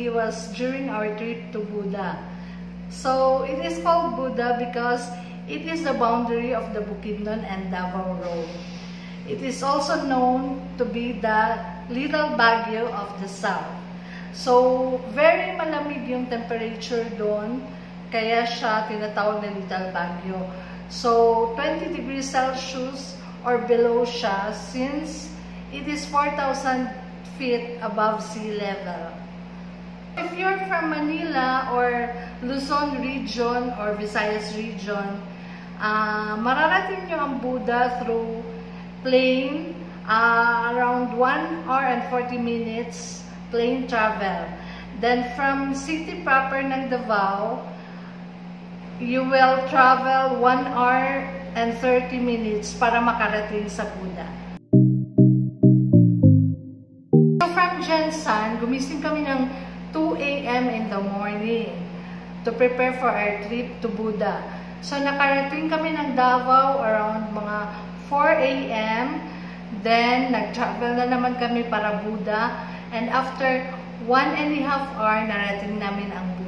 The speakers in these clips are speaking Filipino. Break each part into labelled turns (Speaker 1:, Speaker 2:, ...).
Speaker 1: city was during our trip to Buda. So it is called Buda because it is the boundary of the Bukidnon and Davao Road. It is also known to be the Little Baguio of the South. So very malamig yung temperature doon, kaya siya tinatawag na Little Baguio. So 20 degrees Celsius or below siya since it is 4,000 feet above sea level. If you're from Manila or Luzon region or Visayas region, mararating nyo ang Buda through plane, around 1 hour and 40 minutes plane travel. Then from city proper ng Davao, you will travel 1 hour and 30 minutes para makarating sa Buda. So from Jensan, gumising kami ng 2 a.m. in the morning to prepare for our trip to Buda. So nakarating kami ng Davao around mga 4 a.m. Then nag-travel na naman kami para Buda. And after 1.5 hour, narating namin ang Buda.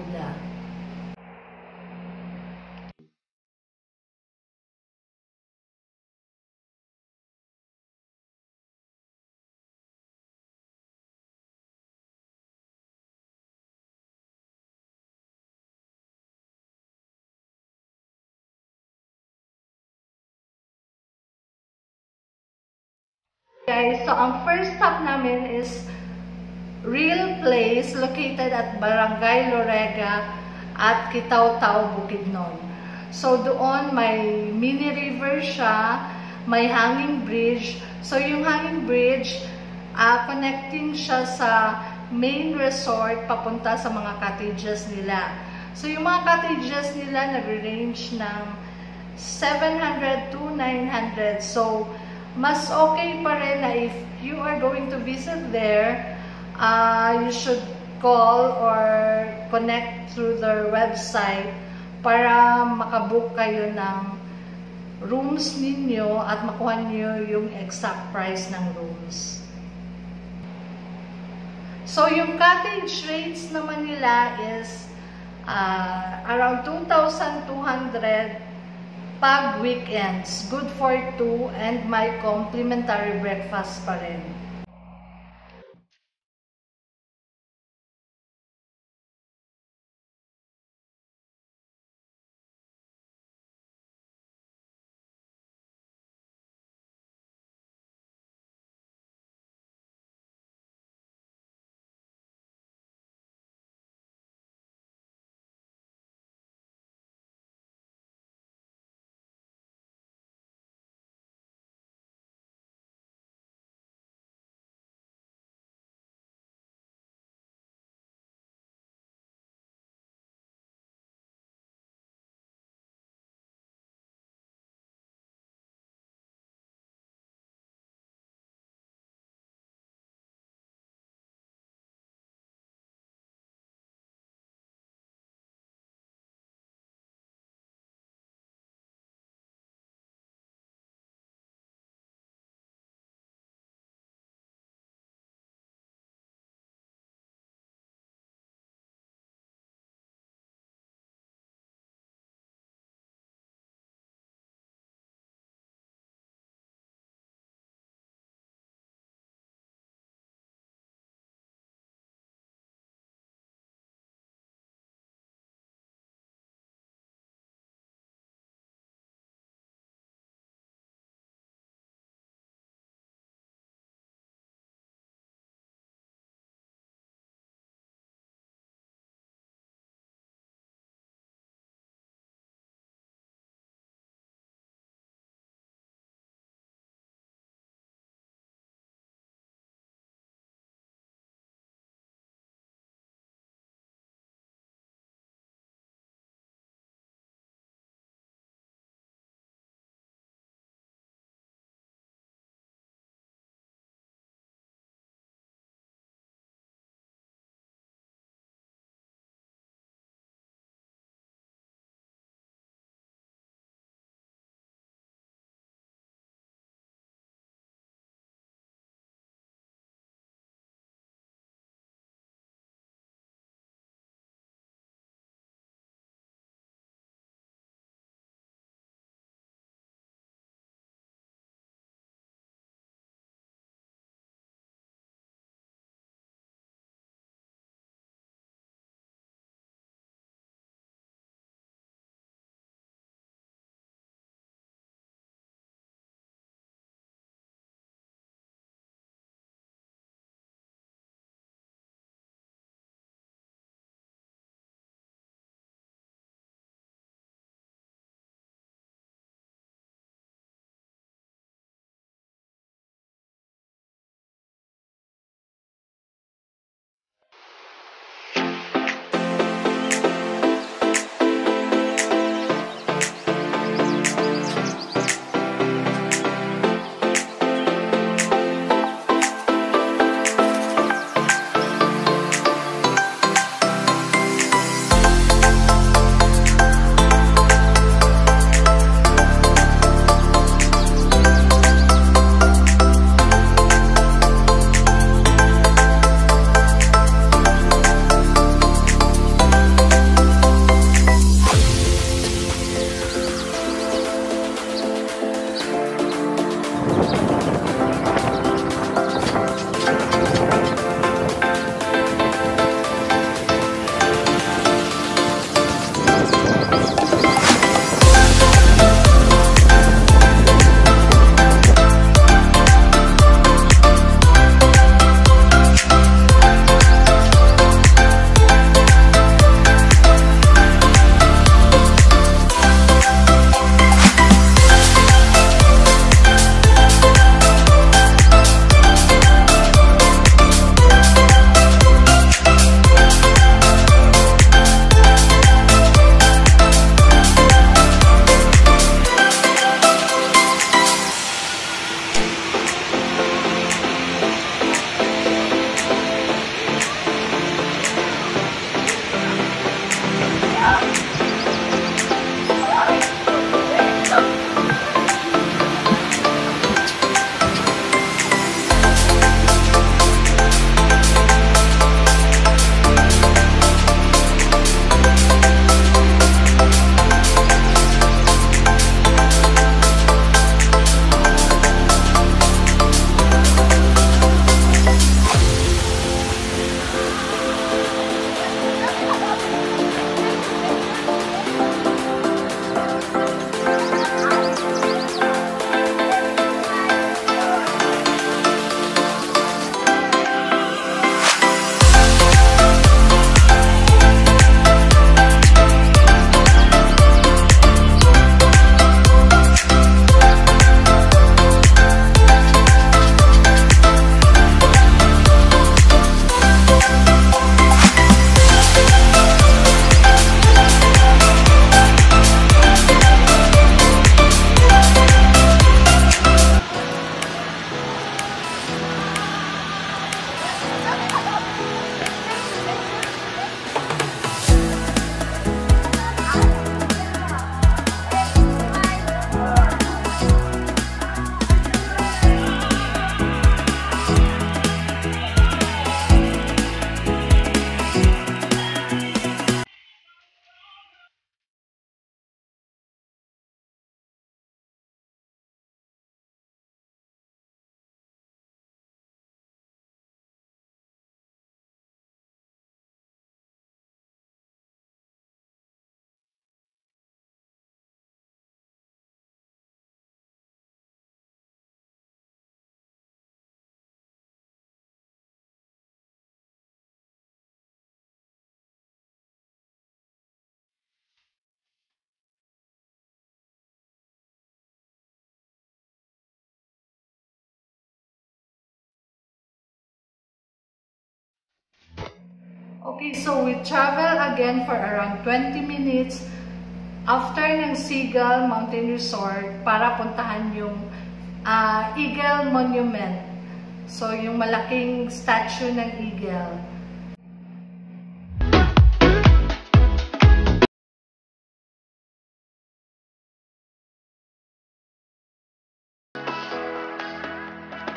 Speaker 1: Guys, so ang first stop namin is Real Place located at Barangay Lorega at Kitaw-Taw, Bukidnon. So doon may mini river siya, may hanging bridge. So yung hanging bridge, connecting siya sa main resort papunta sa mga cottages nila. So yung mga cottages nila nag-range ng 700 to 900. So mas okay pa rin na if you are going to visit there, you should call or connect through their website para makabook kayo ng rooms ninyo at makuha niyo yung exact price ng rooms. So yung cottage rates naman nila is around 2,200 pag weekends, good for 2 and may complimentary breakfast pa rin. Okay, so we travel again for around 20 minutes after ng Seagull Mountain Resort para puntahan yung Eagle Monument. So, yung malaking statue ng eagle.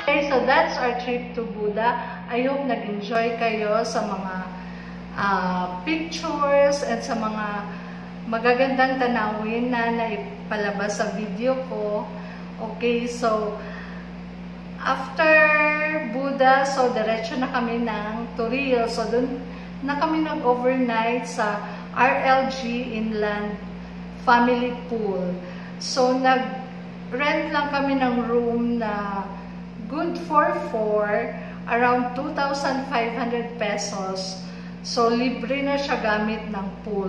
Speaker 1: Okay, so that's our trip to Buda. I hope nag-enjoy kayo sa mga pictures and sa mga magagandang tanawin na naipalabas sa video ko. Okay, so after Buda, so diretso na kami ng Toril. So dun na kami nag-overnight sa RLG Inland Family Pool. So nag-rent lang kami ng room na good for 4, around 2,500 pesos. So libre na siya gamit ng pool.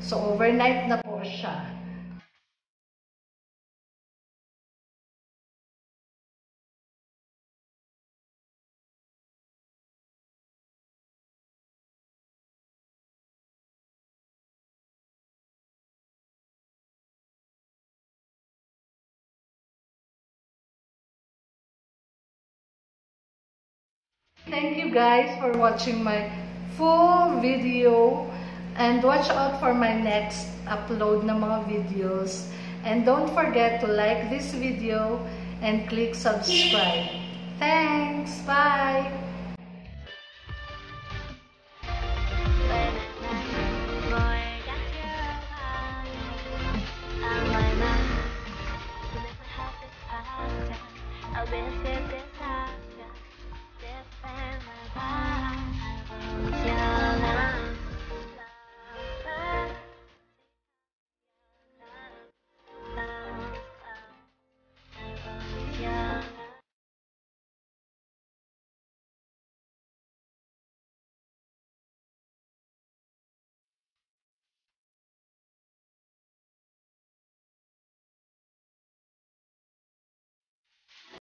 Speaker 1: So, overnight na po siya. Thank you guys for watching my full video. And watch out for my next upload na mga videos. And don't forget to like this video and click subscribe. Thanks! Bye!